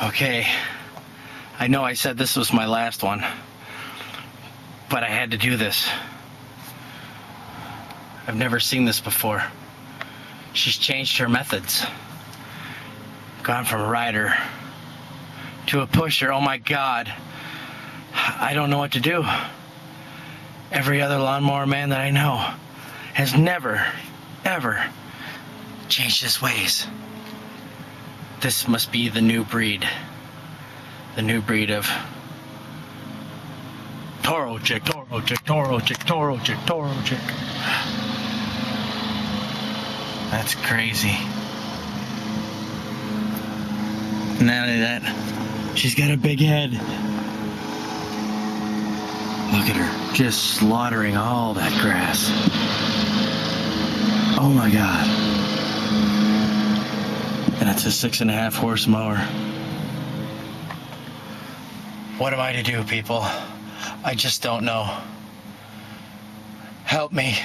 Okay, I know I said this was my last one, but I had to do this. I've never seen this before. She's changed her methods. Gone from a rider to a pusher. Oh my God. I don't know what to do. Every other lawnmower man that I know has never, ever changed his ways. This must be the new breed. The new breed of toro chick, toro chick, toro chick, toro chick, toro chick. That's crazy. Not only that, she's got a big head. Look at her, just slaughtering all that grass. Oh my God. And it's a 6.5 horse mower. What am I to do, people? I just don't know. Help me.